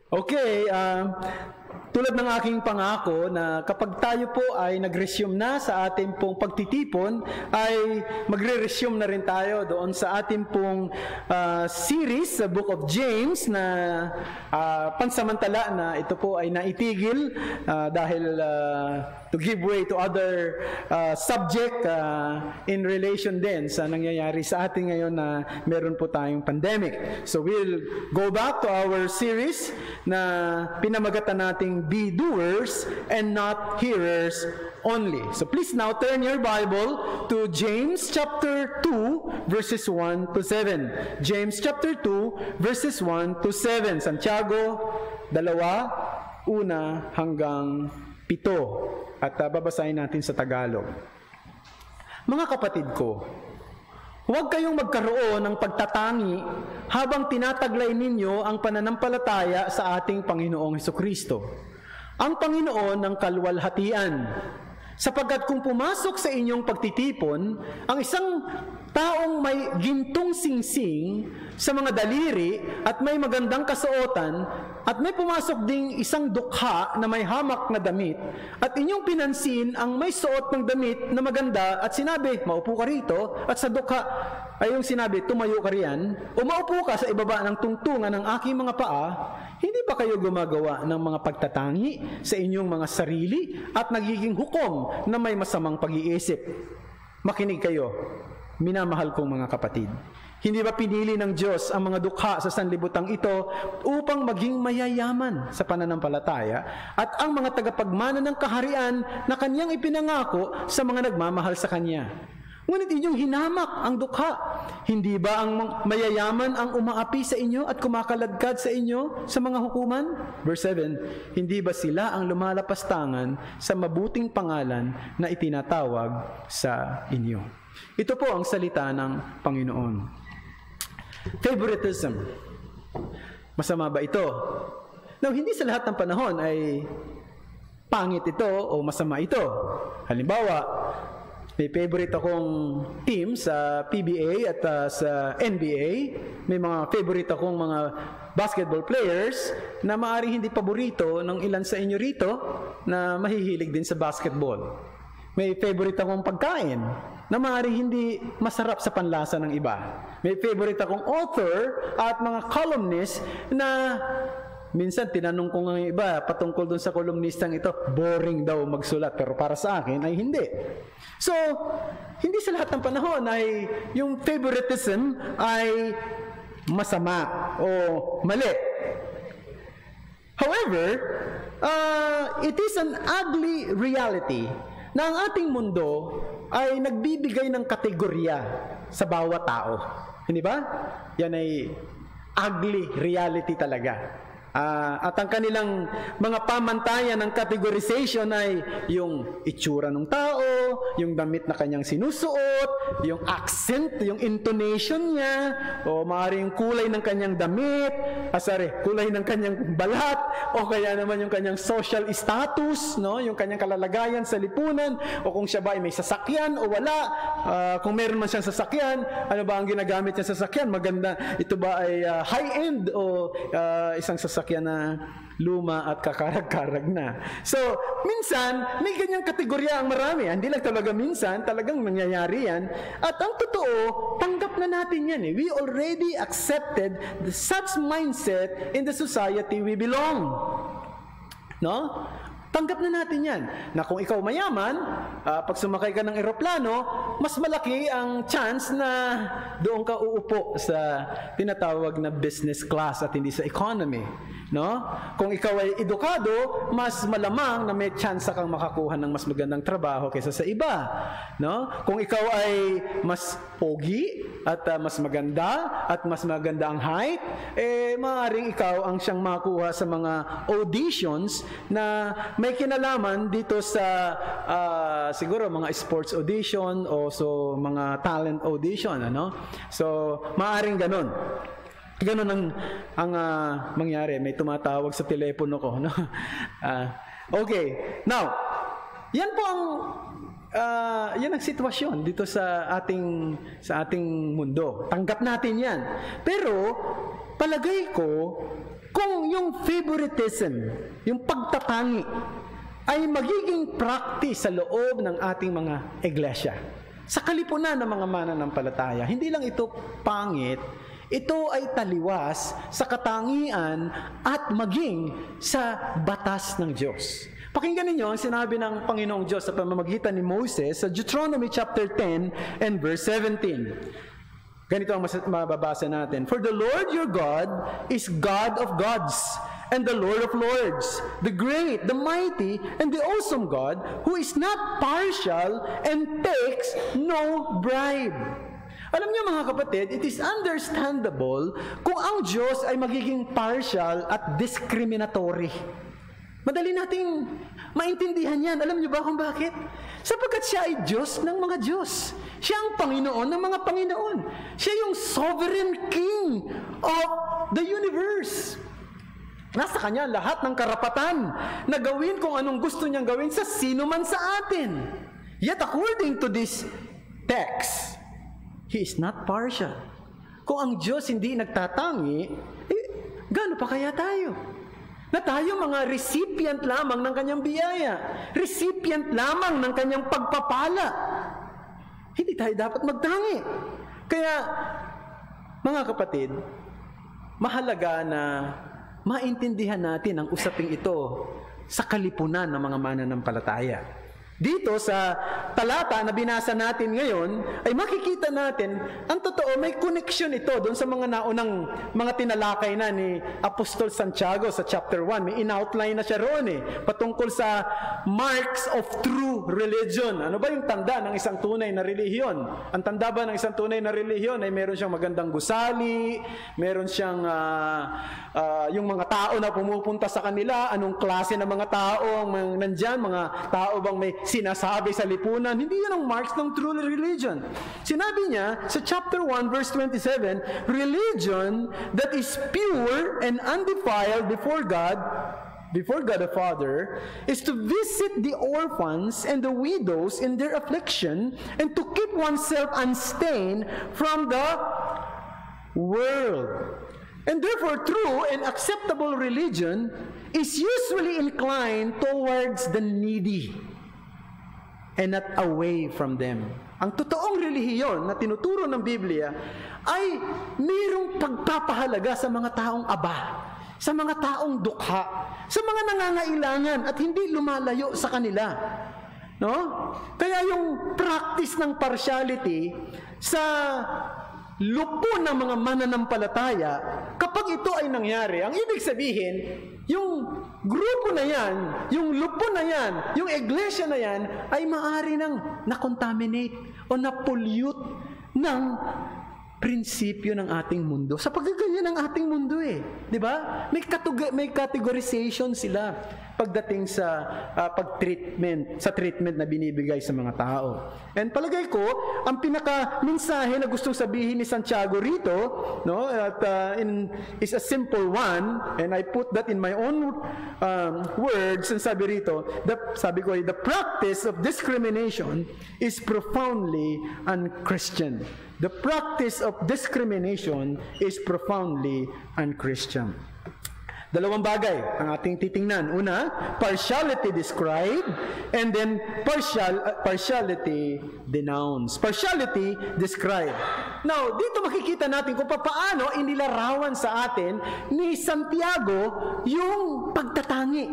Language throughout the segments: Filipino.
Okay, tulad ng aking pangako na kapag tayo po ay nag-resume na sa ating pong pagtitipon, ay magre-resume na rin tayo doon sa ating pong series sa Book of James na pansamantala na ito po ay naitigil dahil to give way to other subject in relation din sa nangyayari sa atin ngayon na meron po tayong pandemic. So we'll go back to our series na pinamagatan nating Be Doers and Not Hearers Only. So please now turn your Bible to James chapter 2 verses 1 to 7. James chapter 2 verses 1 to 7. Santiago 2, 1 hanggang 7. At babasahin natin sa Tagalog. Mga kapatid ko, huwag kayong magkaroon ng pagtatangi habang tinataglay ninyo ang pananampalataya sa ating Panginoong Hesukristo, ang Panginoon ng kaluwalhatian. Sapagkat kung pumasok sa inyong pagtitipon ang isang taong may gintong singsing sa mga daliri at may magandang kasuotan, at may pumasok ding isang dukha na may hamak na damit, at inyong pinansin ang may suot ng damit na maganda at sinabi, maupo ka rito, at sa dukha ay yung sinabi, tumayo ka riyan, o maupo ka sa ibaba ng tungtungan ng aking mga paa, hindi ba kayo gumagawa ng mga pagtatangi sa inyong mga sarili at nagiging hukom na may masamang pag-iisip? Makinig kayo, minamahal kong mga kapatid. Hindi ba pinili ng Diyos ang mga dukha sa sanlibutan ito upang maging mayayaman sa pananampalataya at ang mga tagapagmana ng kaharian na Kanyang ipinangako sa mga nagmamahal sa Kanya? Ngunit inyong hinamak ang dukha. Hindi ba ang mayayaman ang umaapi sa inyo at kumakaladkad sa inyo sa mga hukuman? Verse 7, hindi ba sila ang lumalapastangan sa mabuting pangalan na itinatawag sa inyo? Ito po ang salita ng Panginoon. Favoritism. Masama ba ito? Now, hindi sa lahat ng panahon ay pangit ito o masama ito. Halimbawa, may favorite akong team sa PBA at sa NBA. May mga favorite akong mga basketball players na maaaring hindi paborito ng ilan sa inyo rito na mahihilig din sa basketball. May favorite akong pagkain na maaaring hindi masarap sa panlasa ng iba. May favorite akong author at mga columnist na minsan tinanong ko ng iba patungkol dun sa kolumnistang ito, boring daw magsulat, pero para sa akin ay hindi. So, hindi sa lahat ng panahon ay yung favoritism ay masama o mali. However, it is an ugly reality na ang ating mundo ay nagbibigay ng kategorya sa bawat tao. Hindi ba? Yan ay ugly reality talaga. At ang kanilang mga pamantayan ng categorization ay yung itsura ng tao, yung damit na kanyang sinusuot, yung accent, yung intonation niya, o maaaring yung kulay ng kanyang damit, kulay ng kanyang balat, o kaya naman yung kanyang social status, no? Yung kanyang kalalagayan sa lipunan, o kung siya ba ay may sasakyan o wala, kung meron man siyang sasakyan, ano ba ang ginagamit niya sa sasakyan? Maganda, ito ba ay high-end o isang sasakyan na luma at kakarag-karag na. So, minsan, may ganyang kategorya ang marami. Hindi lang talaga minsan, talagang nangyayari yan. At ang totoo, tanggap na natin yan. We already accepted such mindset in the society we belong. No? Tanggap na natin yan. Na kung ikaw mayaman, pag sumakay ka ng eroplano, mas malaki ang chance na doon ka uupo sa tinatawag na business class at hindi sa economy. No? Kung ikaw ay edukado, mas malamang na may chance kang makakuha ng mas magandang trabaho kaysa sa iba. No? Kung ikaw ay mas pogi at mas maganda at mas maganda ang height, maaaring ikaw ang siyang makuha sa mga auditions na may kinalaman dito sa siguro mga sports audition o so mga talent audition, ano? So, maaaring ganun. Ganun ang mangyari. May tumatawag sa telepono ko, no? Okay. Now, yan po ang yan ang sitwasyon dito sa ating mundo. Tanggap natin yan. Pero palagay ko, kung yung favoritism, yung pagtatangi, ay magiging practice sa loob ng ating mga iglesia, sa kalipunan ng mga mananampalataya, hindi lang ito pangit, ito ay taliwas sa katangian at maging sa batas ng Diyos. Pakinggan ninyo ang sinabi ng Panginoong Diyos sa pamamagitan ni Moses sa Deuteronomy chapter 10 and verse 17. Ganito ang mababasa natin. For the Lord your God is God of gods and the Lord of lords, the great, the mighty, and the awesome God, who is not partial and takes no bribe. Alam niyo mga kapatid, it is understandable kung ang Diyos ay magiging partial at discriminatory. Madali nating maintindihan yan. Alam niyo ba kung bakit? Sapagkat siya ay Diyos ng mga Diyos. Siya ang Panginoon ng mga Panginoon. Siya yung sovereign king of the universe. Nasa Kanya lahat ng karapatan na gawin kung anong gusto niyang gawin sa sino man sa atin. Yet according to this text, He is not partial. Kung ang Diyos hindi nagtatangi, gaano pa kaya tayo? Na tayo mga recipient lamang ng Kanyang biyaya. Recipient lamang ng Kanyang pagpapala. Hindi tayo dapat magtangi. Kaya, mga kapatid, mahalaga na maintindihan natin ang usaping ito sa kalipunan ng mga mananampalataya. Dito sa talata na binasa natin ngayon, ay makikita natin, ang totoo, may connection ito doon sa mga naunang mga tinalakay na ni Apostol Santiago sa chapter 1. May in-outline na siya roon patungkol sa marks of true religion. Ano ba yung tanda ng isang tunay na relihiyon? Ang tanda ba ng isang tunay na relihiyon ay meron siyang magandang gusali, meron siyang yung mga tao na pumupunta sa kanila, anong klase ng mga tao nandyan, mga tao bang may sinasabi sa lipunan. Hindi yan ang marks ng true religion. Sinabi niya sa chapter 1 verse 27, religion that is pure and undefiled before God the Father, is to visit the orphans and the widows in their affliction and to keep oneself unstained from the world. And therefore, true and acceptable religion is usually inclined towards the needy and not away from them. Ang totoong relihiyon na tinuturo ng Biblia ay mayroong pagpapahalaga sa mga taong aba, sa mga taong dukha, sa mga nangangailangan at hindi lumalayo sa kanila. No? Kaya yung practice ng partiality sa lupo ng mga mananampalataya, kapag ito ay nangyari, ang ibig sabihin, yung grupo na yan, yung lupo na yan, yung iglesia na yan, ay maaari nang na-contaminate o na-pollute ng prinsipyo ng ating mundo. Sapagkat ganyan ang ating mundo di ba? May categorization sila pagdating sa treatment na binibigay sa mga tao. And palagay ko, ang pinaka-mensahe na gustong sabihin ni Santiago rito, no, is a simple one, and I put that in my own words, and sabi rito, the practice of discrimination is profoundly unchristian. The practice of discrimination is profoundly unchristian. Dalawang bagay ang ating titingnan. Una, partiality described, and then partiality denounced. Partiality described. Now, dito makikita natin kung paano inilarawan sa atin ni Santiago yung pagtatangi.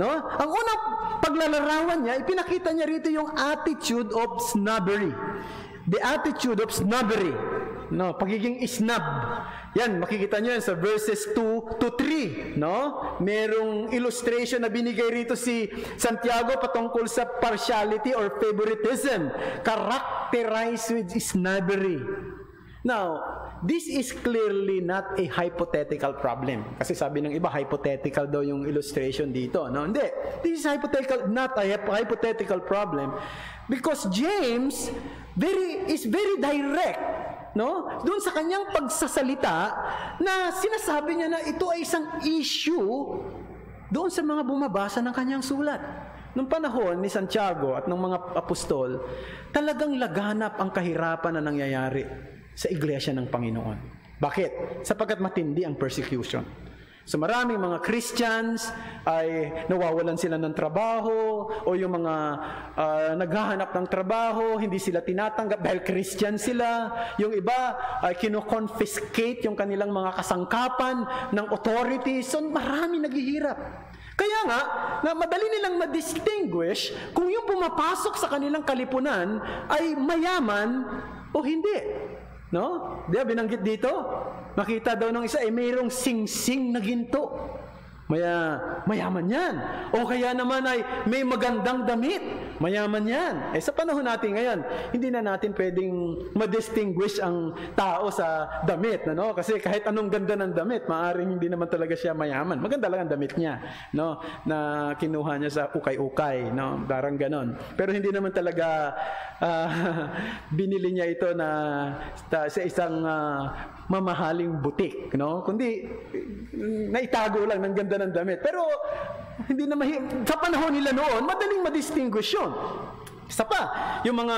No? Ang unang paglalarawan niya, ipinakita niya rito yung attitude of snobbery. The attitude of snobbery. No, pagiging snub. Yan, makikita nyo yan sa verses 2 to 3. No? Merong illustration na binigay rito si Santiago patungkol sa partiality or favoritism, characterized with snobbery. Now, this is clearly not a hypothetical problem. Kasi sabi ng iba, hypothetical daw yung illustration dito. No, hindi. This is not a hypothetical problem. Because James is very direct, no? Doon sa kanyang pagsasalita na sinasabi niya na ito ay isang issue doon sa mga bumabasa ng kanyang sulat. Noong panahon ni Santiago at ng mga apostol, talagang laganap ang kahirapan na nangyayari sa iglesia ng Panginoon. Bakit? Sapagkat matindi ang persecution. So maraming mga Christians ay nawawalan sila ng trabaho, o yung mga naghahanap ng trabaho, hindi sila tinatanggap dahil Christian sila. Yung iba ay kino-confiscate yung kanilang mga kasangkapan ng authorities. So marami naghihirap. Kaya nga, na madali nilang ma-distinguish kung yung pumapasok sa kanilang kalipunan ay mayaman o hindi. No? Di ba binanggit dito? Makita daw ng isa, mayroong sing-sing na ginto. Mayaman yan. O kaya naman ay may magandang damit. Mayaman yan. Sa panahon natin ngayon, hindi na natin pwedeng ma-distinguish ang tao sa damit. No? Kasi kahit anong ganda ng damit, maaaring hindi naman talaga siya mayaman. Maganda lang ang damit niya. No? Na kinuha niya sa ukay-ukay. No? Parang ganon. Pero hindi naman talaga binili niya ito sa isang mamahaling butik, no? Kundi naitago lang ng ganda ng damit. Pero hindi na sa panahon nila noon, madaling ma-distinguish yun. Isa pa, yung mga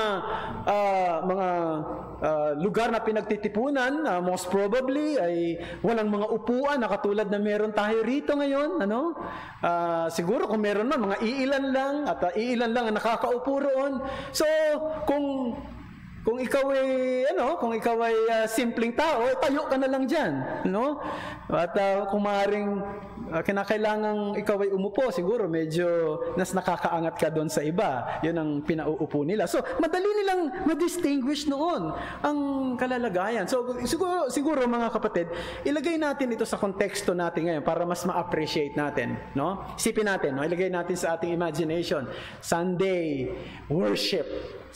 lugar na pinagtitipunan, most probably ay walang mga upuan na katulad na meron tayo rito ngayon, ano? Siguro kung meron man, mga iilan lang at iilan lang ang nakakaupo roon. So, kung ikaw ay simpleng tao, tayo ka na lang diyan, no? At kung maaring kinakailangang ikaw ay umupo, siguro medyo nakakaangat ka doon sa iba. 'Yun ang pinauupo nila. So, madali nilang ma-distinguish noon ang kalalagayan. So, siguro mga kapatid, ilagay natin ito sa konteksto natin ngayon para mas ma-appreciate natin, no? Isipin natin, no? Ilagay natin sa ating imagination. Sunday worship.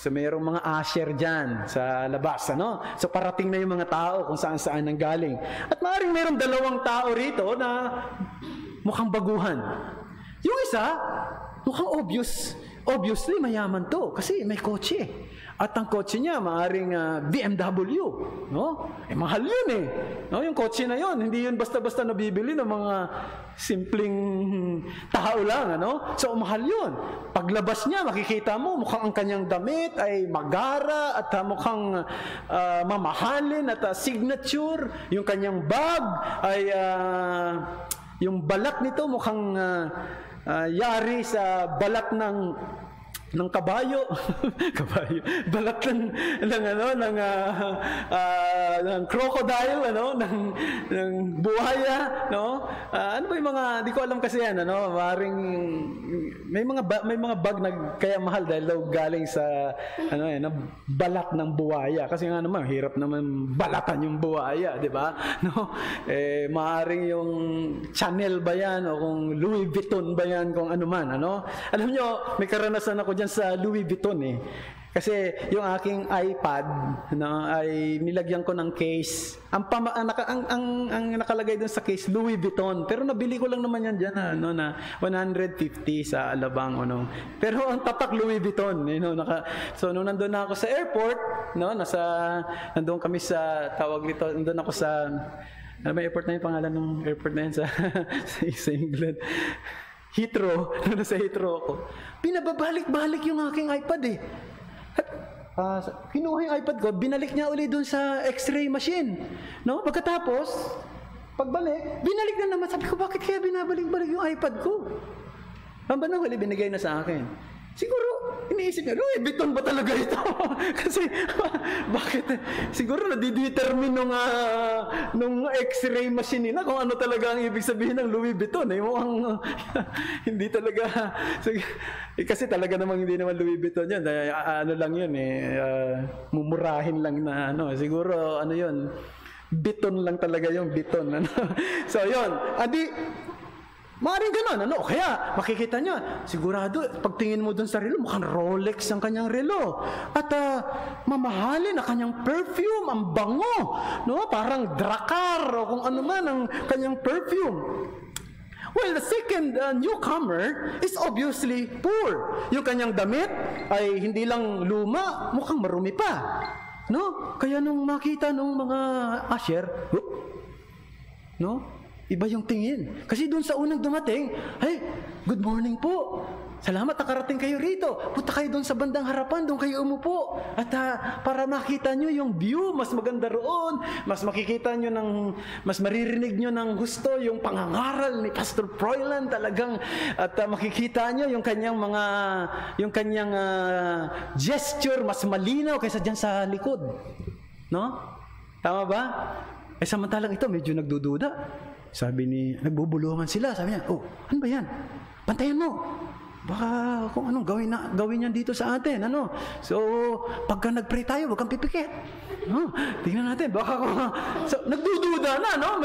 So, mayroong mga usher dyan sa labas, ano? So, parating na yung mga tao kung saan-saan nang galing. At maaaring mayroong dalawang tao rito na mukhang baguhan. Yung isa, mukhang obviously mayaman to kasi may kotse. At ang kotse niya, maaaring BMW, no? Mahal yun eh. No? Yung kotse na yun, hindi yun basta-basta nabibili ng mga simpleng tao lang, ano? So, mahal yun. Paglabas niya, makikita mo, mukhang ang kanyang damit ay magara at mukhang mamahalin at signature. Yung kanyang bag ay, yung balat nito mukhang yari sa balat ng kabayo. Balat ng crocodile, ano, ng buhaya, no? Ano ba yung mga, di ko alam kasi yan, ano, maring may mga bag na kaya mahal dahil daw galing sa na balat ng buhaya. Kasi nga naman hirap naman balatan yung buhaya, di ba? No? Maaring yung Chanel ba yan o kung Louis Vuitton ba yan, kung ano man, ano? Alam nyo, may karanasan ako dyan sa Louis Vuitton eh. Kasi yung aking iPad ay nilagyan ko ng case. Ang nakalagay dun sa case, Louis Vuitton. Pero nabili ko lang naman yan dyan na 150 sa Alabang. Pero ang tatak Louis Vuitton. So nung nandun na ako sa airport, nandun kami sa, tawag nito, nandun ako sa, ano ba airport na yung pangalan ng airport na yun sa England? Heathrow, nasa Heathrow ako. Pinababalik-balik yung aking iPad eh. Kinuha yung iPad ko, binalik niya ulit doon sa x-ray machine. No? Pagkatapos, pagbalik, binalik na naman. Sabi ko, bakit kaya binabalik-balik yung iPad ko? Ang ba na huli, binigay na sa akin. Siguro, iniisip niya, Louis Vuitton ba talaga ito? Kasi, bakit? Siguro nadidetermine nung x-ray machine nila kung ano talaga ang ibig sabihin ng Louis Vuitton. Mukhang hindi talaga. Kasi talaga namang hindi naman Louis Vuitton yan. Ano lang yun mumurahin lang na siguro yun. Vuitton lang talaga yung Vuitton. So, yun. Maaaring ganon, kaya makikita niya, sigurado, pagtingin mo dun sa relo, mukhang Rolex ang kanyang relo. At mamahalin ang kanyang perfume, ang bango, no? Parang Dracar o kung ano man ang kanyang perfume. Well, the second newcomer is obviously poor. Yung kanyang damit ay hindi lang luma, mukhang marumi pa. No? Kaya nung makita nung mga usher, no? Iba yung tingin. Kasi doon sa unang dumating, hey, good morning po. salamat nakarating kayo rito. Punta kayo doon sa bandang harapan, doon kayo umupo. At para makita nyo yung view, mas maganda roon. Mas makikita nyo mas maririnig nyo ng gusto yung pangangaral ni Pastor Froilan talagang. At makikita nyo yung kanyang gesture mas malinaw kaysa dyan sa likod. No? Tama ba? Samantalang ito, medyo nagdududa. Nagbubulungan sila. Sabi niya, ano ba yan? Bantayan mo. Baka kung anong gawin niyan dito sa atin. So, pagka nag-pray tayo, huwag kang pipikit. Tingnan natin. Baka nagdududa na, no?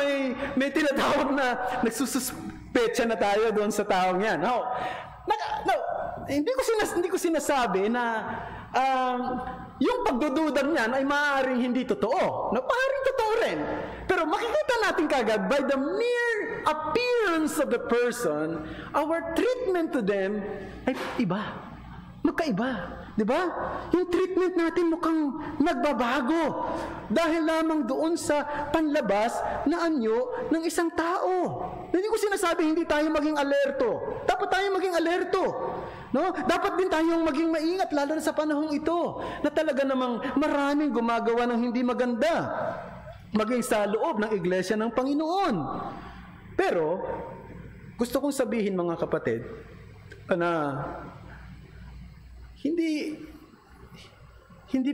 May tinatawag na nagsususpecha na tayo doon sa taong yan. Hindi ko sinasabi na yung pagdududang niyan ay maaaring hindi totoo. Maaaring totoo rin. Pero makikita natin kagad by the mere appearance of the person, our treatment to them ay iba. Magkaiba. Diba? Yung treatment natin mukhang nagbabago. Dahil lamang doon sa panlabas na anyo ng isang tao. Hindi ko sinasabi hindi tayo maging alerto. Dapat tayo maging alerto. No? Dapat din tayong maging maingat lalo na sa panahong ito na talaga namang maraming gumagawa ng hindi maganda maging sa loob ng iglesia ng Panginoon. Pero gusto kong sabihin mga kapatid na hindi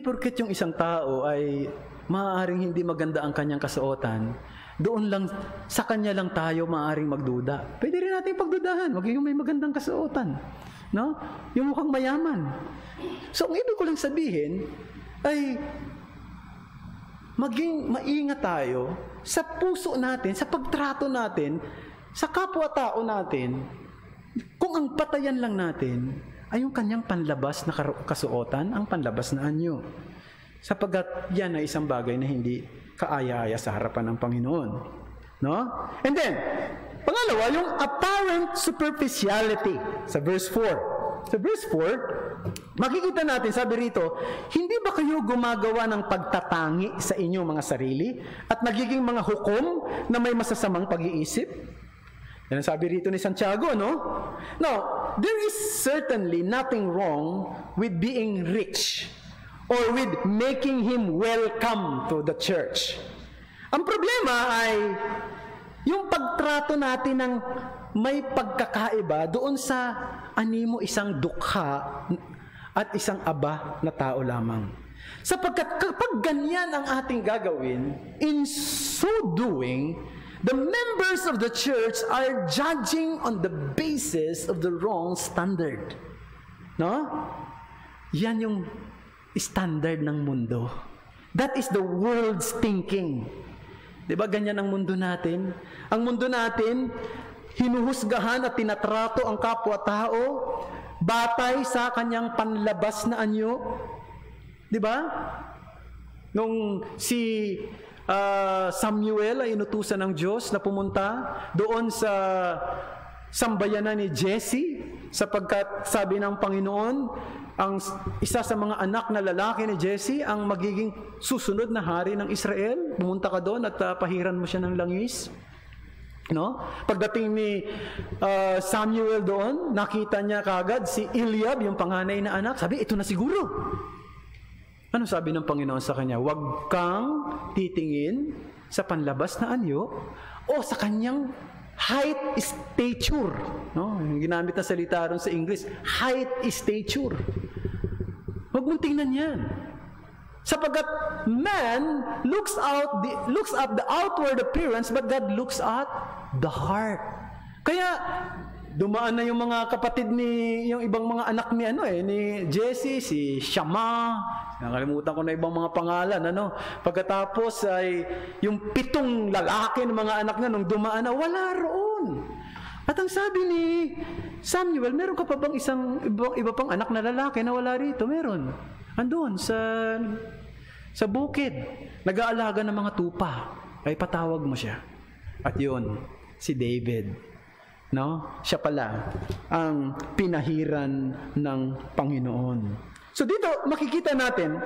porket yung isang tao ay maaaring hindi maganda ang kanyang kasuotan, doon lang sa kanya lang tayo maaaring magduda. Pwede rin natin pagdudahan, wag yung may magandang kasuotan. No? Yung mukhang mayaman. So, ang ibig ko lang sabihin ay maging maingat tayo sa puso natin, sa pagtrato natin, sa kapwa-tao natin, kung ang patayan lang natin ay yung kanyang panlabas na kasuotan, ang panlabas na anyo. Sapagkat yan ay isang bagay na hindi kaaya-aya sa harapan ng Panginoon. No? And then, pangalawa, yung apparent superficiality sa verse 4. Sa verse 4, makikita natin, sabi rito, hindi ba kayo gumagawa ng pagtatangi sa inyong mga sarili at nagiging mga hukom na may masasamang pag-iisip? Yan ang sabi rito ni Santiago, no? Now, there is certainly nothing wrong with being rich or with making him welcome to the church. Ang problema ay yung pagtrato natin ng may pagkakaiba doon sa animo isang dukha at isang aba na tao lamang. Sapagkat kapag ganyan ang ating gagawin, in so doing, the members of the church are judging on the basis of the wrong standard. No? Yan yung standard ng mundo. That is the world's thinking. Diba ganyan ang mundo natin? Ang mundo natin, hinuhusgahan at tinatrato ang kapwa-tao batay sa kanyang panlabas na anyo. Diba? Nung si Samuel ay inutusan ng Diyos na pumunta doon sa sambayanan ni Jesse sapagkat sabi ng Panginoon, ang isa sa mga anak na lalaki ni Jesse ang magiging susunod na hari ng Israel. Pumunta ka doon at pahiran mo siya ng langis. No? Pagdating ni Samuel doon, nakita niya kagad si Eliab, yung panganay na anak. Sabi, ito na siguro. Ano sabi ng Panginoon sa kanya? Huwag kang titingin sa panlabas na anyo o sa kanyang height stature. No? Ginamit na salita ron sa English. Height stature. Huwag mong tingnan yan. Sapagkat man looks at the outward appearance, but God looks at the heart. Kaya dumaan na yung mga kapatid yung ibang mga anak ni Jesse, si Shama, nakalimutan ko na ibang mga pangalan, Pagkatapos ay yung 7 lalaki ng mga anak niya nung dumaan na wala roon. At ang sabi ni Samuel, meron ka pa bang iba pang anak na lalaki na wala rito? Meron. Andun sa bukid, nag-aalaga ng mga tupa. Ay patawag mo siya. At yun, si David. No? Siya pala ang pinahiran ng Panginoon. So dito makikita natin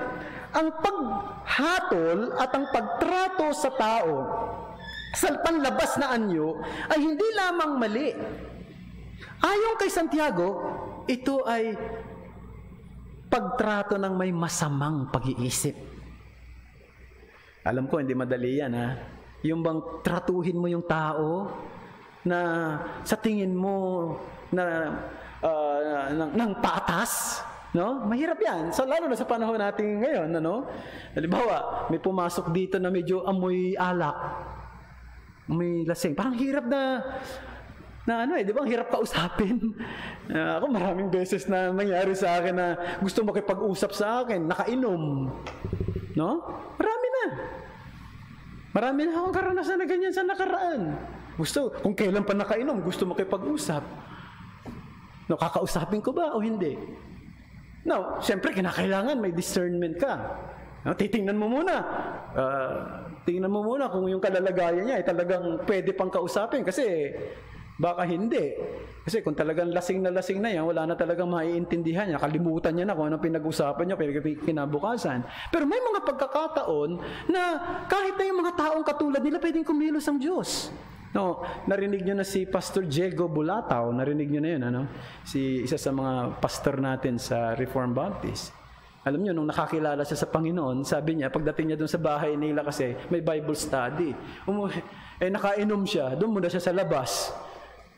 ang paghatol at ang pagtrato sa tao sa panlabas na anyo ay hindi lamang mali. Ayon kay Santiago, ito ay pagtrato ng may masamang pag-iisip. Alam ko, hindi madali yan, ha? Yung bang tratuhin mo yung tao na sa tingin mo na ng patas, no? Mahirap yan. So, lalo na sa panahon natin ngayon, ano? Halimbawa, may pumasok dito na medyo amoy alak, amoy lasing. Parang hirap na di ba? Ang hirap kausapin. Ako maraming beses na nangyari sa akin na gusto makipag-usap sa akin, nakainom. No? Marami na akong karanasan na ganyan sa nakaraan. Kung kailan pa nakainom, gusto makipag-usap. No, kakausapin ko ba o hindi? No, siyempre kinakailangan may discernment ka. No, titingnan mo muna. Tingnan mo muna kung yung kalalagayan niya ay talagang pwede pang kausapin kasi baka hindi. Kasi kung talagang lasing na yan, wala na talagang maiintindihan niya. Kalimutan niya na kung anong pinag-usapan niya kinabukasan. Pero may mga pagkakataon na kahit na yung mga taong katulad nila, pwedeng kumilos ang Diyos. No, narinig niyo na si Pastor Diego Bulataw, narinig niyo na yun, ano? Isa sa mga pastor natin sa Reformed Baptist. Alam niyo, nung nakakilala siya sa Panginoon, sabi niya, pagdating niya doon sa bahay nila kasi may Bible study. Nakainom siya, doon muna siya sa labas.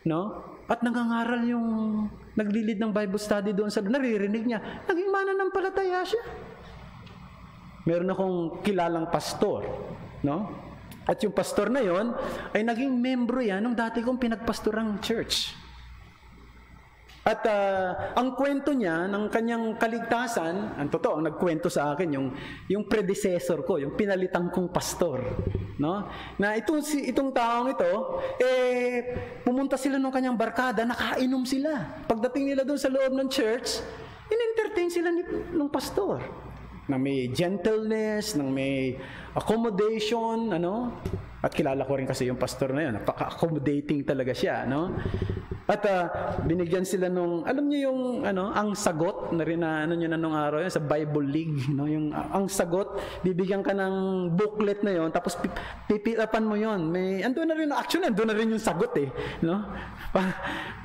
No? At nangangaral yung naglilid ng Bible study doon sa naririnig niya. Naging mananampalataya siya. Meron akong kilalang pastor, no? At yung pastor na yon ay naging membro yan ng dati kong pinagpastorang church. At ang kwento niya ng kanyang kaligtasan, ang totoo, ang nagkwento sa akin yung predecessor ko, yung pinalitang kong pastor, no? Na itong taong ito, pumunta sila ng kanyang barkada, nakainom sila. Pagdating nila doon sa loob ng church, in-entertain sila ng pastor. Nang may gentleness, nang may accommodation, ano? At kilala ko rin kasi yung pastor na yun, napaka-accommodating talaga siya, no? At binigyan sila nung, alam niyo yung ang sagot na rin na niyo na nung araw yun, sa Bible League, no? Yung ang sagot, bibigyan ka ng booklet na yon, tapos pipirapan mo yon. Andun na rin, actually andun na rin yung sagot no?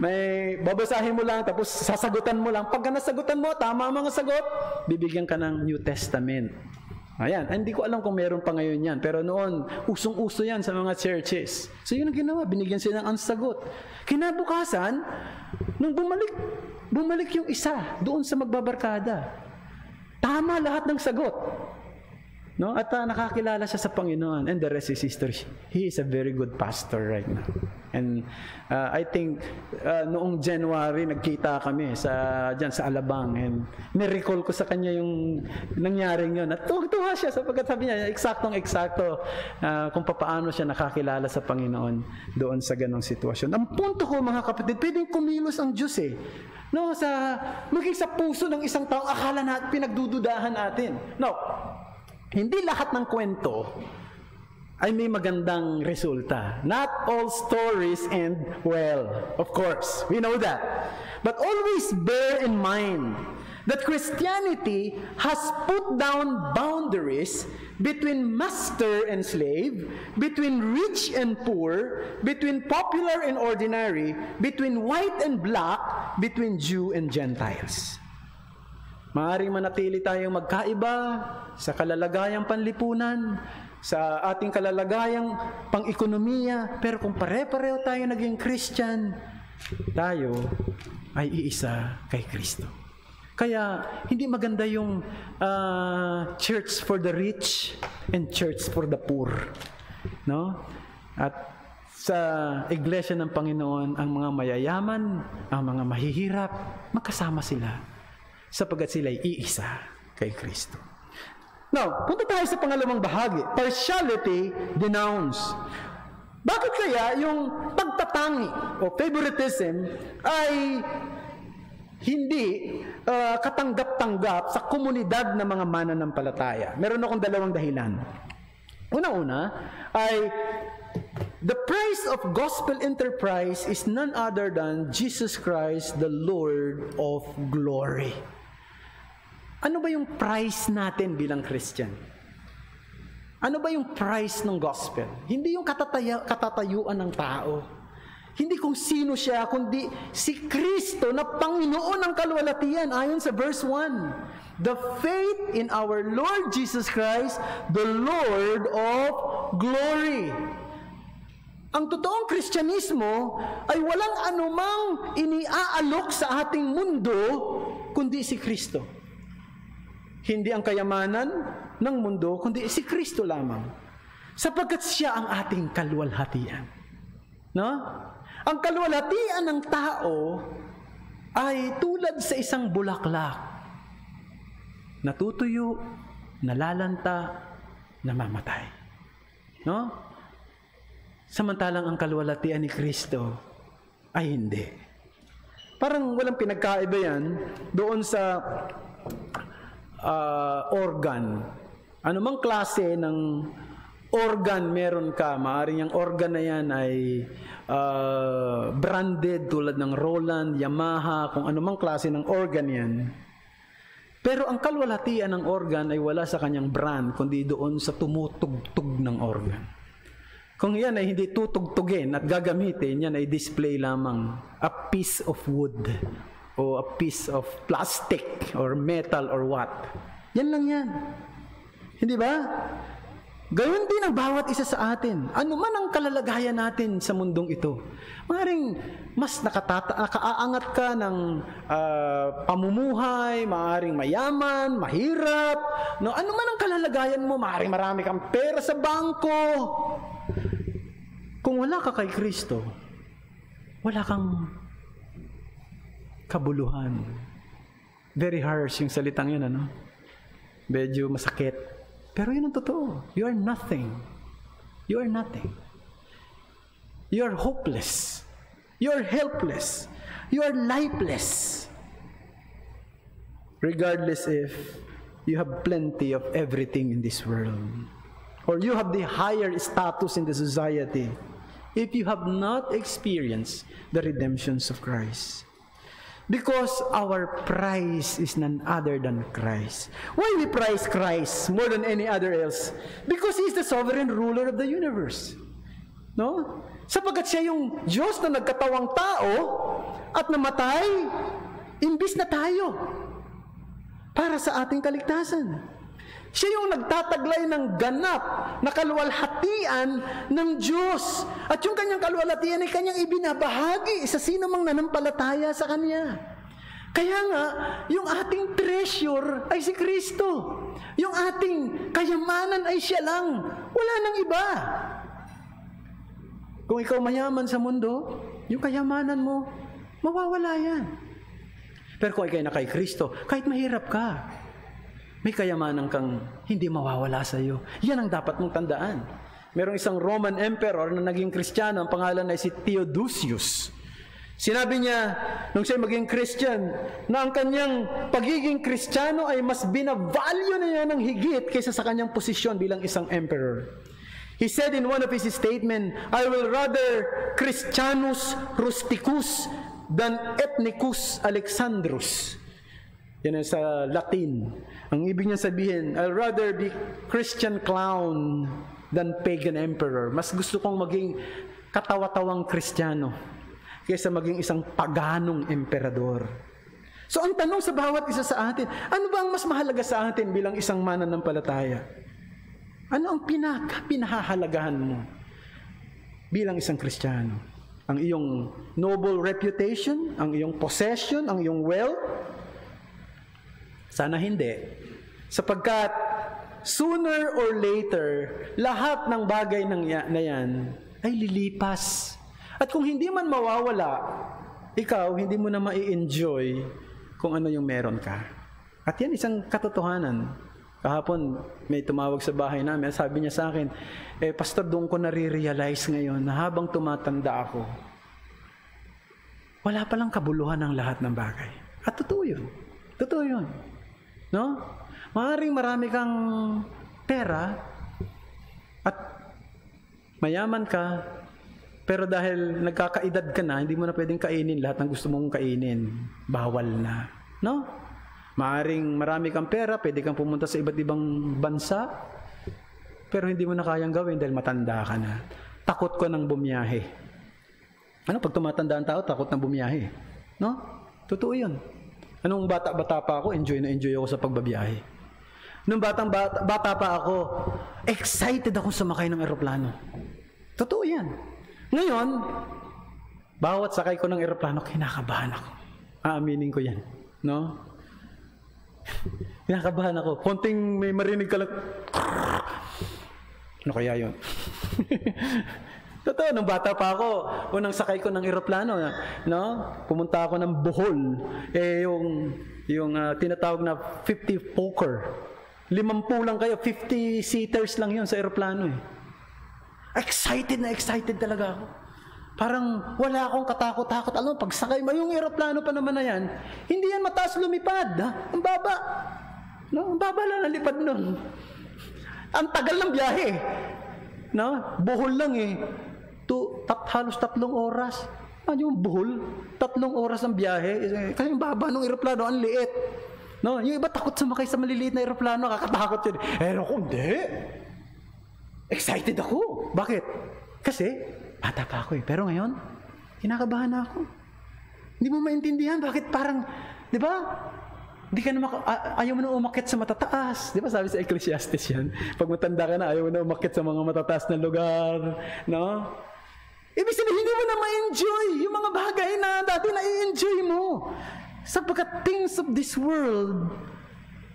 May babasahin mo lang, tapos sasagutan mo lang. Pag nasagutan mo, tama ang mga sagot, bibigyan ka ng New Testament. Ayan, hindi ko alam kung meron pa ngayon yan, pero noon, usong-uso yan sa mga churches. So yun ang ginawa, binigyan sila ng sagot. Kinabukasan, nung bumalik yung isa doon sa magbabarkada. Tama lahat ng sagot. No? At nakakilala siya sa Panginoon. And the rest is history. He is a very good pastor right now. And I think noong January nagkita kami diyan sa Alabang, and ni-recall ko sa kanya yung nangyaring yun. At tuwa siya sapagkat sabi niya eksaktong-eksakto kung paano siya nakakilala sa Panginoon doon sa ganong sitwasyon. Ang punto ko, mga kapatid, pwedeng kumilos ang Diyos no, maging sa puso ng isang tao, akala natin pinagdududahan natin. No. Hindi lahat ng kwento ay may magandang resulta. Not all stories end well. Of course, we know that. But always bear in mind that Christianity has put down boundaries between master and slave, between rich and poor, between popular and ordinary, between white and black, between Jew and Gentiles. Maaaring manatili tayong magkaiba sa kalalagayang panlipunan, sa ating kalalagayang pang-ekonomiya, pero kung pare-pareho tayo naging Christian, tayo ay iisa kay Kristo. Kaya hindi maganda yung church for the rich and church for the poor. No? At sa iglesia ng Panginoon, ang mga mayayaman, ang mga mahihirap, magkasama sila. Sapagkat sila'y iisa kay Kristo. Now, punta tayo sa pangalawang bahagi. Partiality denounced. Bakit kaya yung pagtatangi o favoritism ay hindi katanggap-tanggap sa komunidad ng mga mananampalataya? Meron akong dalawang dahilan. Una-una ay the price of gospel enterprise is none other than Jesus Christ, the Lord of glory. Ano ba yung price natin bilang Christian? Ano ba yung price ng gospel? Hindi yung katatayuan ng tao. Hindi kung sino siya, kundi si Kristo na Panginoon ng kalwalatian ayon sa verse 1. The faith in our Lord Jesus Christ, the Lord of glory. Ang totoong Kristyanismo ay walang anumang iniaalok sa ating mundo, kundi si Kristo. Hindi ang kayamanan ng mundo, kundi si Kristo lamang. Sapagkat siya ang ating kalwalhatian. No? Ang kalwalhatian ng tao ay tulad sa isang bulaklak. Natutuyo, nalalanta, namamatay. No? Samantalang ang kalwalhatian ni Kristo ay hindi. Parang walang pinagkaiba yan doon sa organ. Anumang klase ng organ meron ka, maaaring yung organ na yan ay branded tulad ng Roland, Yamaha, kung anumang klase ng organ yan. Pero ang kalwalhatian ng organ ay wala sa kanyang brand, kundi doon sa tumutugtog ng organ. Kung yan ay hindi tutugtugin at gagamitin, yan ay display lamang, a piece of wood o a piece of plastic or metal or what. Yan lang yan. Hindi ba? Gayon din ang bawat isa sa atin. Ano man ang kalalagayan natin sa mundong ito. Maaaring mas nakaaangat ka ng pamumuhay, maaaring mayaman, mahirap. No? Ano man ang kalalagayan mo, maaaring marami kang pera sa bangko. Kung wala ka kay Kristo, wala kang kabuluhan. Very harsh yung salitang yun, ano? Medyo masakit. Pero yun ang totoo. You are nothing. You are nothing. You are hopeless. You are helpless. You are lifeless. Regardless if you have plenty of everything in this world, or you have the higher status in the society, if you have not experienced the redemptions of Christ. Because our prize is none other than Christ. Why we prize Christ more than any other else? Because He is the sovereign ruler of the universe. No? Sapagkat siya yung Diyos na nagkatawang tao at namatay, imbis na tayo, para sa ating kaligtasan. Siya yung nagtataglay ng ganap na kalwalhatian ng Diyos. At yung kanyang kalwalhatian ay kanyang ibinabahagi sa sino mang nanampalataya sa Kanya. Kaya nga, yung ating treasure ay si Kristo. Yung ating kayamanan ay siya lang. Wala nang iba. Kung ikaw mayaman sa mundo, yung kayamanan mo, mawawala yan. Pero kung ikaw na kay Kristo, kahit mahirap ka, may kayamanan kang hindi mawawala sa iyo. Yan ang dapat mong tandaan. Merong isang Roman emperor na naging Kristiyano, ang pangalan ay si Theodosius. Sinabi niya, nung siya maging Christian, na ang kanyang pagiging Kristiyano ay mas binavalue niya ng higit kaysa sa kanyang posisyon bilang isang emperor. He said in one of his statements, I will rather Christianus rusticus than ethnicus Alexandrus. Yan ay sa Latin. Ang ibig niya sabihin, I'll rather be Christian clown than pagan emperor. Mas gusto kong maging katawa-tawang Kristiyano kaysa maging isang paganong emperador. So ang tanong sa bawat isa sa atin, ano ba ang mas mahalaga sa atin bilang isang mananampalataya? Ano ang pinahahalagahan mo bilang isang Kristiyano? Ang iyong noble reputation? Ang iyong possession? Ang iyong wealth? Sana hindi. Sapagkat sooner or later, lahat ng bagay na yan ay lilipas. At kung hindi man mawawala, ikaw hindi mo na mai-enjoy kung ano yung meron ka. At yan isang katotohanan. Kahapon may tumawag sa bahay namin, sabi niya sa akin, Pastor, doon ko nare-realize ngayon na habang tumatanda ako, wala palang kabuluhan ng lahat ng bagay. At totoo yun. Totoo yun. No? Maaaring marami kang pera at mayaman ka, pero dahil nagkakaedad ka na, hindi mo na pwedeng kainin lahat ng gusto mong kainin. Bawal na. No? Maaaring marami kang pera, pwede kang pumunta sa iba't ibang bansa, pero hindi mo na kayang gawin dahil matanda ka na. Takot ko nang bumiyahe. Pag tumatanda ang tao, takot na bumiyahe. No? Totoo yun. Anong bata pa ako, enjoy ako sa pagbabiyahe. Nung bata pa ako, excited ako sumakay ng eroplano. Totoo yan. Ngayon, bawat sakay ko ng eroplano, kinakabahan ako. Aaminin ko yan. No? Kinakabahan ako. Konting may marinig ka lang. Ano kaya yun? Totoo, nung bata pa ako, unang sakay ko ng eroplano, no? Pumunta ako ng Bohol. Yung tinatawag na 50 Fokker. 50 lang kayo, 50 seaters lang yun sa eroplano eh. Excited talaga ako. Parang wala akong katakot-takot. Alam mo, pagsakay mo, yung eroplano pa naman na yan, hindi yan mataas lumipad. Ha? Ang baba. No? Ang baba lang nalipad nun. Ang tagal ng biyahe. No? Bohol lang eh. Halos 3 oras. Ano yung Bohol? 3 oras ang biyahe. Kasi yung baba ng eroplano, ang liit. No? Yung iba takot sumakay sa maliliit na eroplano, kakatakot yun. Ako hindi. Excited ako. Bakit? Kasi, bata pa ako eh. Pero ngayon, kinakabahan na ako. Hindi mo maintindihan. Bakit parang, di ba? Di ka na ayaw mo na umakyat sa matataas. Di ba sabi sa Ecclesiastes yan? Pag matanda ka na, ayaw mo na umakyat sa mga matataas na lugar. No? Ibig sabihin, hindi mo na ma-enjoy yung mga bagay na dati na-enjoy mo. Sapagkat things of this world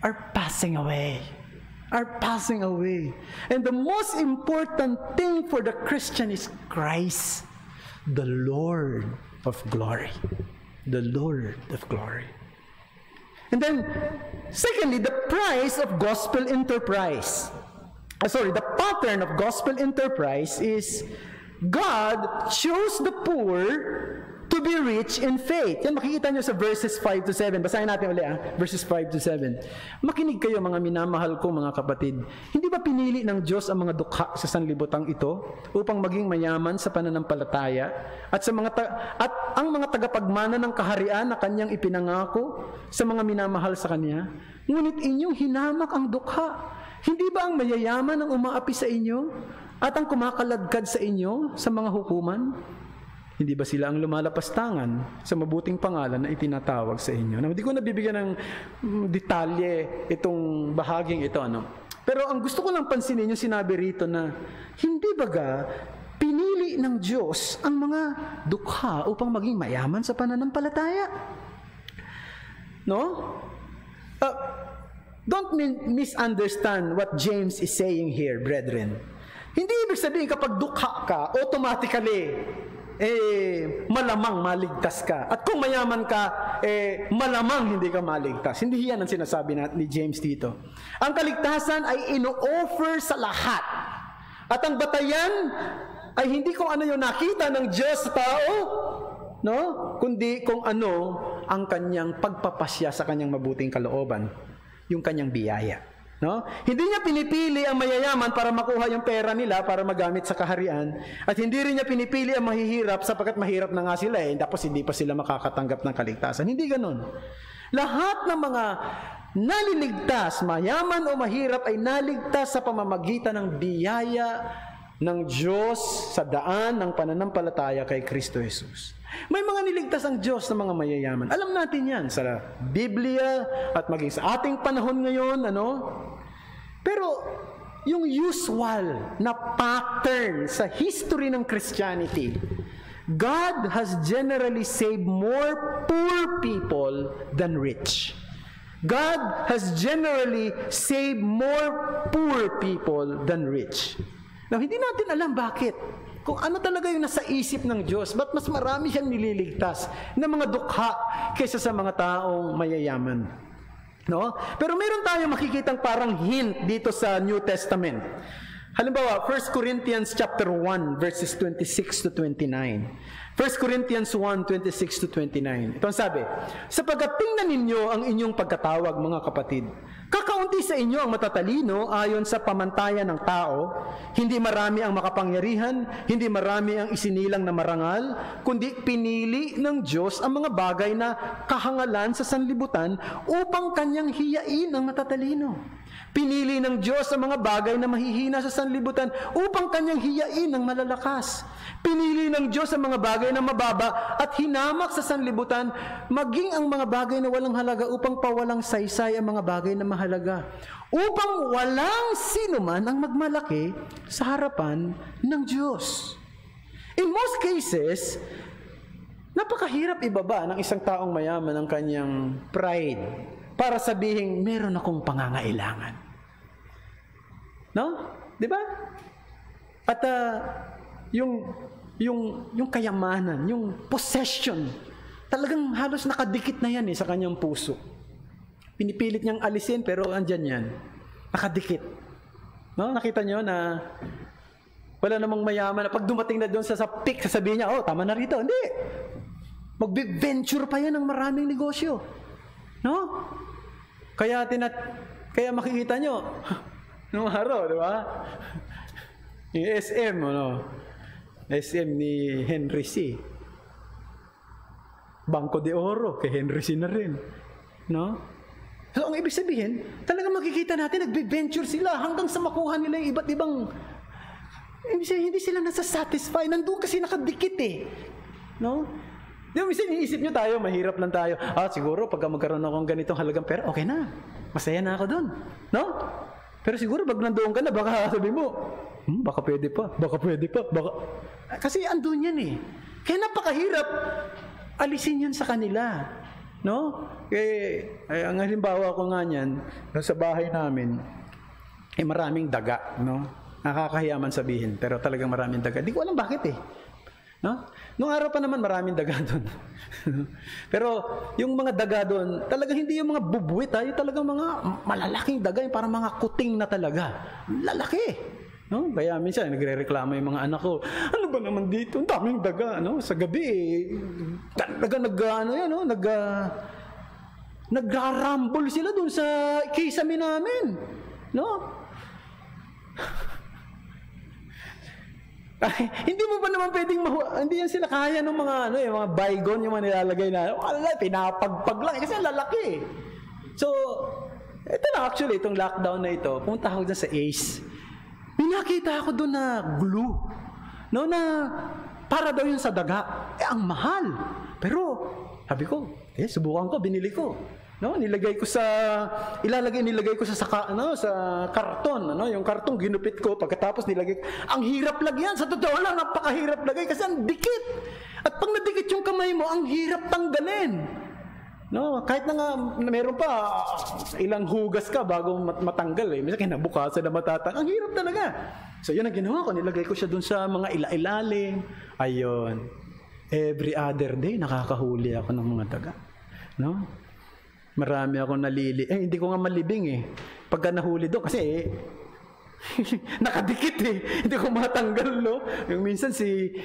are passing away. And the most important thing for the Christian is Christ, the Lord of glory. The Lord of glory. And then, secondly, the price of gospel enterprise. The pattern of gospel enterprise is God chose the poor to be rich in faith. Yan, makikita nyo sa verses 5 to 7. Basahin natin ulit, verses 5 to 7. Makinig kayo, mga minamahal ko, mga kapatid. Hindi ba pinili ng Diyos ang mga dukha sa sanlibutang ito upang maging mayaman sa pananampalataya at ang mga tagapagmana ng kaharian na kanyang ipinangako sa mga minamahal sa kanya? Ngunit inyong hinamak ang dukha. Hindi ba ang mayayaman ang umaapi sa inyo at ang kumakaladkad sa inyo sa mga hukuman? Hindi ba sila ang lumalapastangan sa mabuting pangalan na itinatawag sa inyo? Hindi ko nabibigyan ng detalye itong bahaging ito. Pero ang gusto ko lang pansinin yung sinabi rito na, hindi baga pinili ng Diyos ang mga dukha upang maging mayaman sa pananampalataya? No? Don't misunderstand what James is saying here, brethren. Hindi ibig sabihin kapag dukha ka, automatically, malamang maligtas ka. At kung mayaman ka, malamang hindi ka maligtas. Hindi yan ang sinasabi ni James dito. Ang kaligtasan ay ino-offer sa lahat. At ang batayan ay hindi kung ano yung nakita ng Diyos sa tao, no? Kundi kung ano ang kanyang pagpapasya sa kanyang mabuting kalooban, yung kanyang biyaya. No? Hindi niya pinipili ang mayayaman para makuha yung pera nila para magamit sa kaharian, at hindi rin niya pinipili ang mahihirap sapagkat mahirap na nga sila tapos hindi pa sila makakatanggap ng kaligtasan. Hindi ganun. Lahat ng mga naliligtas, mayaman o mahirap, ay naligtas sa pamamagitan ng biyaya ng Diyos sa daan ng pananampalataya kay Kristo Jesus. May mga niligtas ang Diyos ng mga mayayaman. Alam natin yan sa Biblia at maging sa ating panahon ngayon, Pero yung usual na pattern sa history ng Christianity, God has generally saved more poor people than rich. God has generally saved more poor people than rich. Now, hindi natin alam bakit. Kung ano talaga yung nasa isip ng Diyos, ba't mas marami siyang nililigtas na mga dukha kaysa sa mga taong mayayaman. No? Pero meron tayong makikitang parang hint dito sa New Testament. Halimbawa, 1 Corinthians chapter 1, verses 26 to 29. 1 Corinthians 1, 26 to 29. Ito ang sabi, sapagkat tingnan ninyo ang inyong pagkatawag, mga kapatid. Kakaunti sa inyo ang matatalino ayon sa pamantayan ng tao, hindi marami ang makapangyarihan, hindi marami ang isinilang na marangal, kundi pinili ng Diyos ang mga bagay na kahangalan sa sanlibutan upang kanyang hiyain ang matatalino. Pinili ng Diyos ang mga bagay na mahihina sa sanlibutan upang kanyang hiyain ang malalakas. Pinili ng Diyos ang mga bagay na mababa at hinamak sa sanlibutan, maging ang mga bagay na walang halaga upang pawalang saysay ang mga bagay na mahalaga. Upang walang sino man ang magmalaki sa harapan ng Diyos. In most cases, napakahirap ibaba ng isang taong mayaman ang kanyang pride para sabihin, meron akong pangangailangan. No? 'Di ba? At yung kayamanan, yung possession, talagang halos nakadikit na yan sa kanyang puso. Pinipilit niyang alisin pero andyan yan. Nakadikit. No? Nakita niyo na wala namang mayaman na pag dumating na doon sa peak, sasabihin niya, tama na rito. Hindi. Mag-venture pa yan ng maraming negosyo. No? Kaya makikita niyo, nung araw, di ba? Yung SM, SM ni Henry C. Banco de Oro, kay Henry C na rin. No? So, ang ibig sabihin, talagang makikita natin, nagbe-venture sila hanggang sa makuha nila yung iba't ibang, ibig sabihin, hindi sila nasa-satisfy. Nandun kasi nakadikit No? Di ba, minsan iniisip nyo tayo, mahirap lang tayo. Siguro, pagka magkaroon akong ganitong halagang pera, okay na. Masaya na ako dun. No? Pero siguro, pag nandoon ka na, baka sabi mo, baka pwede pa. Kasi andun yan Kaya napakahirap alisin yan sa kanila. No? Ang halimbawa ko nga niyan, sa bahay namin, maraming daga. No? Nakakahiyaman sabihin, pero talagang maraming daga. Di ko alam bakit No? Nung araw pa naman maraming daga doon. Pero yung mga daga doon, talagang hindi yung mga bubuwit yung talagang mga malalaking daga, yung parang mga kuting na talaga. Lalaki. No? Kaya minsan nagrereklamo yung mga anak ko, ano ba naman dito? Ang daming daga, sa gabi nagrarambol sila doon sa kisame namin. No? Hindi mo ba naman pwedeng hindi yan sila kaya ng mga mga bygone, yung mga nilalagay na pinapagpag lang kasi ang lalaki. So, ito na actually, itong lockdown na ito, pumunta ako dyan sa Ace. May nakita ako doon na glue. No, na para daw yun sa daga. Ang mahal. Pero, sabi ko, subukan ko, binili ko. No, nilagay ko sa karton, yung karton ginupit ko pagkatapos nilagay. Ang hirap lagyan, sa totoo lang napakahirap lagay kasi ang dikit. At pag nadikit yung kamay mo, ang hirap tanggalin. No, kahit na nga meron pa ilang hugas ka bago matanggal minsan kinabukasan na matatanggal. Ang hirap talaga. So yun ang ginawa ko, nilagay ko siya dun sa mga ilalim. Ayun. Every other day nakakahuli ako ng mga daga. No? Marami akong hindi ko nga malibing Pagka nahuli doon, kasi nakadikit hindi ko matanggal, no? Yung minsan si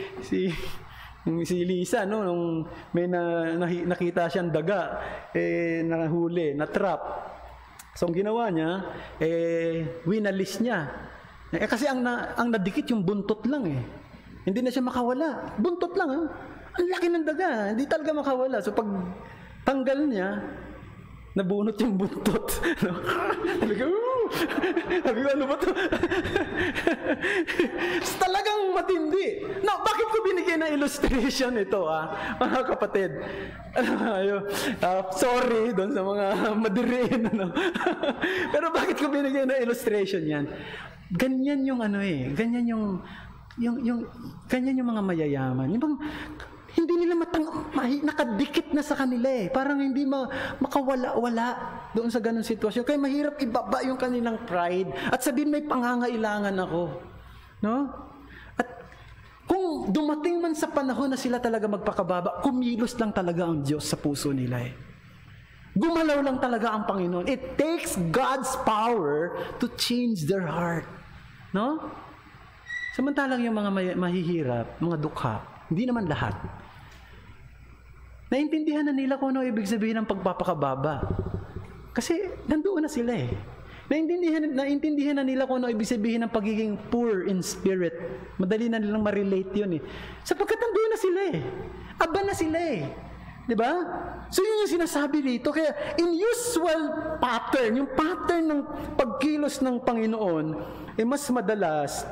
Lisa, no? Nung may nakita siyang daga, nahuli, na-trap. So, ang ginawa niya, winalis niya. Kasi ang nadikit yung buntot lang Hindi na siya makawala. Buntot lang, Ang laki ng daga, hindi talaga makawala. So, pag tanggal niya, nabunot yung buntot. No? Sabi ko, ano ba ito? Talagang matindi. Now, bakit ko binigay na illustration ito, mga kapatid? Sorry doon sa mga madiriin. Pero bakit ko binigay na illustration yan? Ganyan yung ganyan yung mga mayayaman. Yung hindi nila nakadikit na sa kanila Parang hindi makawala-wala doon sa ganung sitwasyon. Kaya mahirap ibaba yung kanilang pride at sabihin may pangangailangan ako. No? At kung dumating man sa panahon na sila talaga magpakababa, kumilos lang talaga ang Diyos sa puso nila Gumalaw lang talaga ang Panginoon. It takes God's power to change their heart. No? Samantalang yung mga mahihirap, mga dukha, hindi naman lahat. Naintindihan na nila kung ano ibig sabihin ng pagpapakababa. Kasi nandoon na sila Naintindihan na nila kung ano ibig sabihin ng pagiging poor in spirit. Madali na nilang ma-relate yun Sapagkat nandoon na sila Aba na sila Di ba? So yun yung sinasabi dito. Kaya in usual pattern, yung pattern ng pagkilos ng Panginoon, mas madalas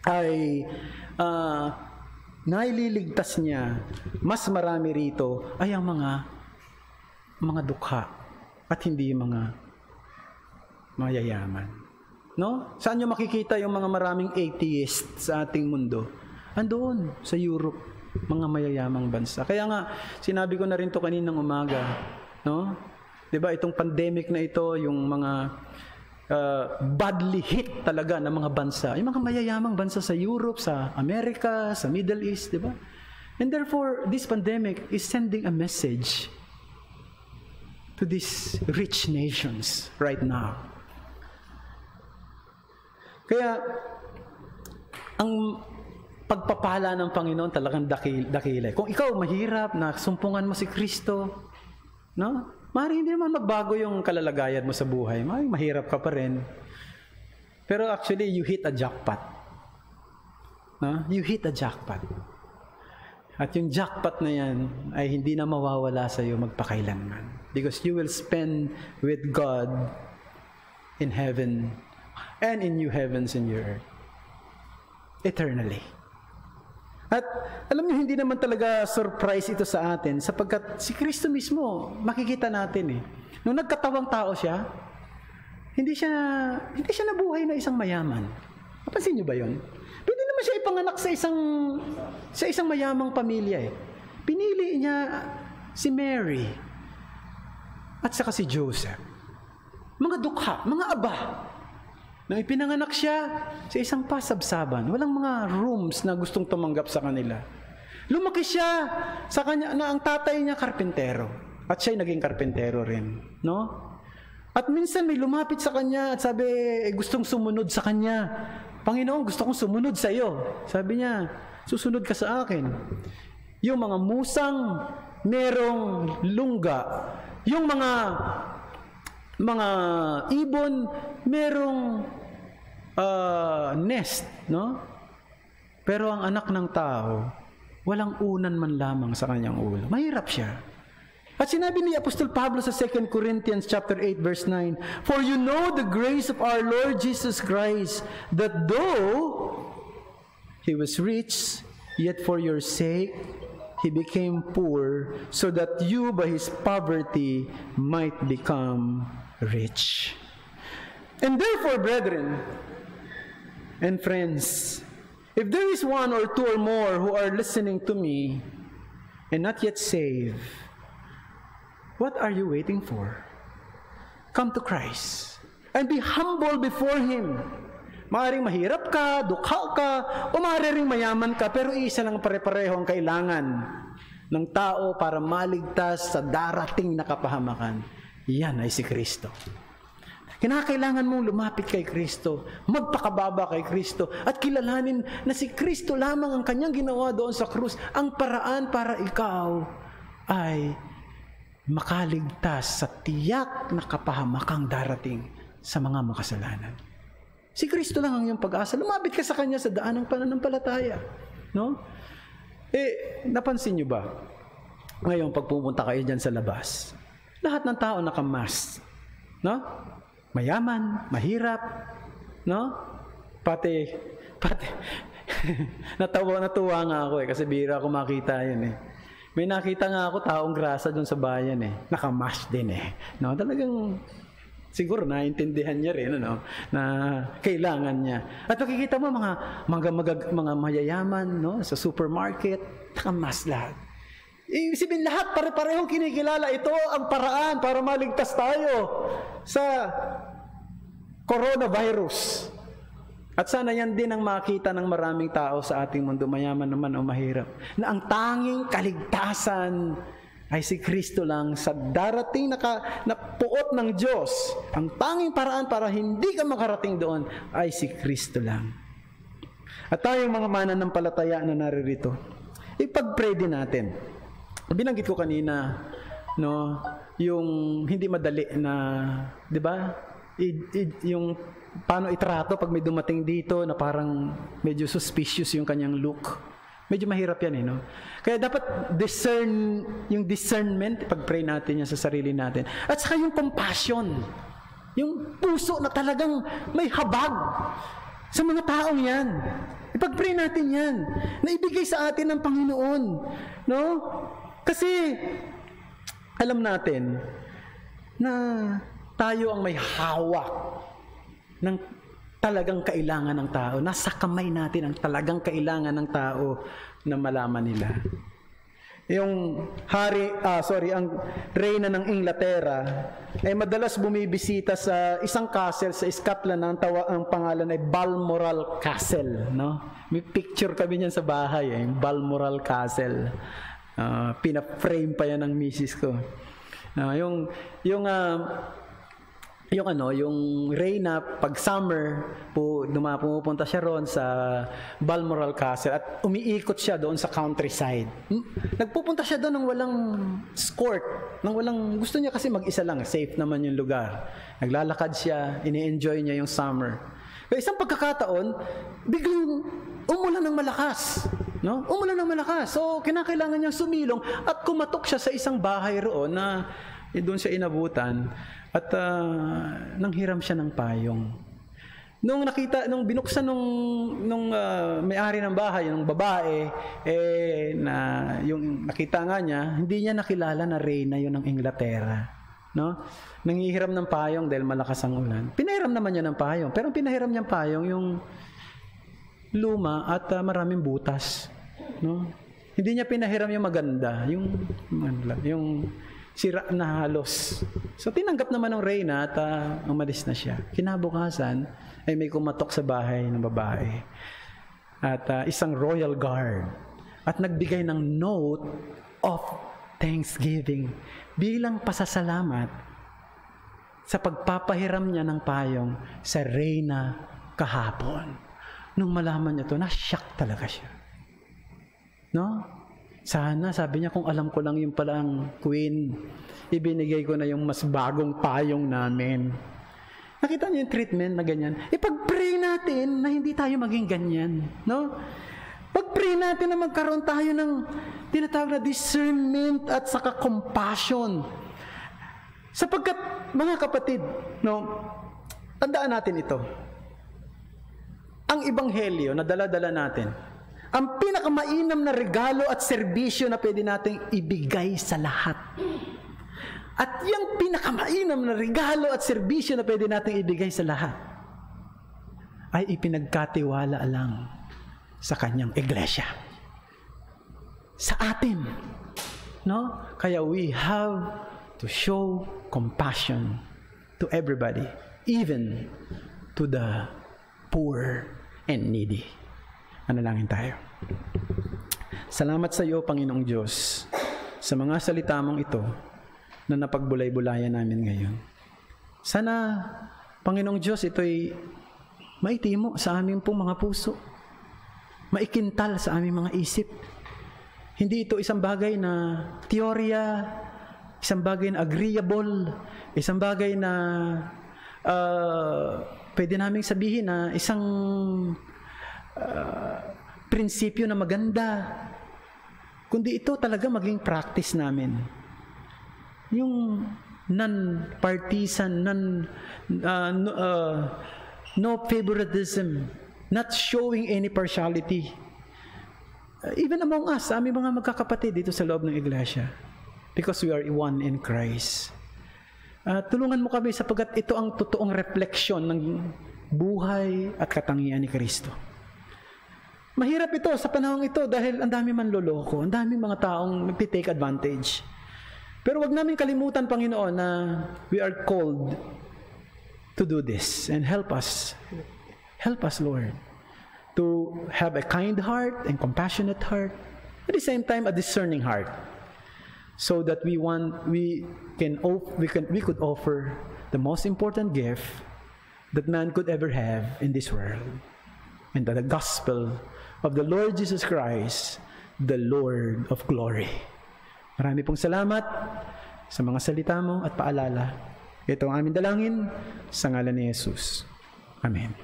ay naililigtas niya. Mas marami rito ay ang mga dukha at hindi yung mga mayayaman. No? Saan nyo makikita yung mga maraming atheists sa ating mundo? Andoon, sa Europe, mga mayayamang bansa. Kaya nga, sinabi ko na rin to kaninang umaga, no? 'Di ba itong pandemic na ito, yung mga badly hit talaga ng mga bansa, yung mga mayayamang bansa sa Europe, sa America, sa Middle East, 'di ba? And therefore, this pandemic is sending a message to these rich nations right now. Kaya ang pagpapala ng Panginoon talagang dakila. Kung ikaw mahirap na sumpungan mo si Kristo, no? Maaaring hindi naman magbago yung kalalagayan mo sa buhay. Maaaring mahirap ka pa rin. Pero actually, you hit a jackpot. No? You hit a jackpot. At yung jackpot na yan ay hindi na mawawala sa iyo magpakailanman. Because you will spend with God in heaven and in new heavens and new earth. Eternally. At alam niyo, hindi naman talaga surprise ito sa atin sapagkat si Kristo mismo, makikita natin Nung nagkatawang tao siya, hindi siya nabuhay na isang mayaman. Napansin niyo ba 'yon? Pwede naman siya ipanganak sa isang mayamang pamilya Pinili niya si Mary at saka si Joseph. Mga dukha, mga aba. Nang ipinanganak siya sa isang pasabsaban, walang mga rooms na gustong tumanggap sa kanila. Lumaki siya sa kanya na ang tatay niya karpentero at siya'y naging karpentero rin, no? At minsan may lumapit sa kanya at sabi, gustong sumunod sa kanya. Panginoon, gusto kong sumunod sa iyo. Sabi niya, susunod ka sa akin. Yung mga musang merong lungga, yung mga ibon merong nest, no? Pero ang anak ng tao, walang unan man lamang sa kanyang ulo. Mahirap siya. At sinabi ni Apostol Pablo sa 2 Corinthians chapter 8 verse 9, "For you know the grace of our Lord Jesus Christ, that though he was rich, yet for your sake he became poor, so that you by his poverty might become rich." And therefore, brethren and friends, if there is one or two or more who are listening to me and not yet saved, what are you waiting for? Come to Christ and be humble before Him. Maaaring mahirap ka, dukha ka, o maaaring mayaman ka, pero isa lang pare-pareho ang kailangan ng tao para maligtas sa darating na kapahamakan. Yan ay si Kristo. Kinakailangan mong lumapit kay Kristo, magpakababa kay Kristo, at kilalanin na si Kristo lamang ang kanyang ginawa doon sa krus, ang paraan para ikaw ay makaligtas sa tiyak na kapahamakang darating sa mga makasalanan. Si Kristo lang ang iyong pag-asa. Lumapit ka sa Kanya sa daan ng pananampalataya. No? Napansin niyo ba? Ngayon, pag pumunta kayo dyan sa labas, lahat ng tao nakamask. No? Mayaman, mahirap, no? Pati natuwa nga ako kasi bihira ako makita yun May nakita nga ako taong grasa doon sa bayan Nakamask din no? Talagang siguro naintindihan niya rin na kailangan niya. At makikita mo mga mayayaman, no? Sa supermarket, nakamask lahat. Ibig sabihin lahat pare-parehong kinikilala. Ito ang paraan para maligtas tayo sa coronavirus. At sana yan din ang makita ng maraming tao sa ating mundo, mayaman naman o mahirap, na ang tanging kaligtasan ay si Kristo lang sa darating na puot ng Diyos. Ang tanging paraan para hindi ka makarating doon ay si Kristo lang. At tayong mga mananampalataya na naririto, ipag-pray din natin. Binanggit ko kanina, no, yung hindi madali na, 'di ba? Yung paano itrato pag may dumating dito na parang medyo suspicious yung kanyang look. Medyo mahirap yan no? Kaya dapat yung discernment, pag-pray natin yan sa sarili natin. At saka yung compassion. Yung puso na talagang may habag sa mga taong yan. Ipag-pray natin yan. Na ibigay sa atin ng Panginoon. No? Kasi, alam natin na tayo ang may hawak ng talagang kailangan ng tao. Nasa kamay natin ang talagang kailangan ng tao na malaman nila. Yung ang reyna ng Inglaterra ay madalas bumibisita sa isang castle sa Scotland ang pangalan ay Balmoral Castle, no? May picture kami niyan sa bahay, Balmoral Castle. Pina-frame pa yan ng misis ko. Yung reyna pag summer pumupunta siya roon sa Balmoral Castle at umiikot siya doon sa countryside. Nagpupunta siya doon ng walang escort, gusto niya kasi mag-isa lang, safe naman yung lugar. Naglalakad siya, ini-enjoy niya yung summer. Kaya isang pagkakataon, biglang umulan ng malakas, no? Umulan ng malakas. So kinakailangan niyang sumilong at kumatok siya sa isang bahay roon na doon siya inabutan. At nanghiram siya ng payong. Nung binuksan nung may-ari ng bahay, yung babae, yung nakita nga niya, hindi niya nakilala na reyna yun ng Inglaterra. No? Nanghihiram ng payong dahil malakas ang ulan. Pinahiram naman niya ng payong. Pero pinahiram niyang payong yung luma at maraming butas. No? Hindi niya pinahiram yung maganda, yung sira na halos. So tinanggap naman ng reyna at umalis na siya. Kinabukasan ay may kumatok sa bahay ng babae at isang royal guard at nagbigay ng note of thanksgiving bilang pasasalamat sa pagpapahiram niya ng payong sa reyna kahapon. Nung malaman niya to, na-shock talaga siya. No? Sana, sabi niya, kung alam ko lang yung palang queen, ibinigay ko na yung mas bagong payong namin. Nakita niyo yung treatment na ganyan? Ipag-pray natin na hindi tayo maging ganyan. No? Pag-pray natin na magkaroon tayo ng tinatawag na discernment at saka compassion. Sapagkat, mga kapatid, no, tandaan natin ito. Ang ebanghelyo na dala-dala natin, ang pinakamainam na regalo at serbisyo na pwede nating ibigay sa lahat. At yung pinakamainam na regalo at serbisyo na pwede nating ibigay sa lahat ay ipinagkatiwala lang sa kanyang iglesia. Sa atin. No? Kaya we have to show compassion to everybody, even to the poor and needy. Manalangin tayo. Salamat sa iyo, Panginoong Diyos, sa mga salita mong ito na napagbulay-bulayan namin ngayon. Sana, Panginoong Diyos, ito'y maitimo sa aming pong mga puso, maikintal sa aming mga isip. Hindi ito isang bagay na teorya, isang bagay na agreeable, isang bagay na pwede naming sabihin na isang prinsipyo na maganda, kundi ito talaga maging practice namin. Yung non-partisan, no favoritism, not showing any partiality. Even among us, aming mga magkakapatid dito sa loob ng iglesia, because we are one in Christ. Tulungan mo kami sapagkat ito ang totoong refleksyon ng buhay at katangian ni Kristo. Mahirap ito sa panahong ito dahil ang dami manloloko, ang dami mga taong nagtitake advantage. Pero wag namin kalimutan, Panginoon, na we are called to do this and help us. Help us, Lord, to have a kind heart and compassionate heart, at the same time a discerning heart, so that we could offer the most important gift that man could ever have in this world, and the gospel of the Lord Jesus Christ, the Lord of glory. Marami pong salamat sa mga salita mo at paalala. Ito ang aming dalangin sa ngalan ni Jesus. Amen.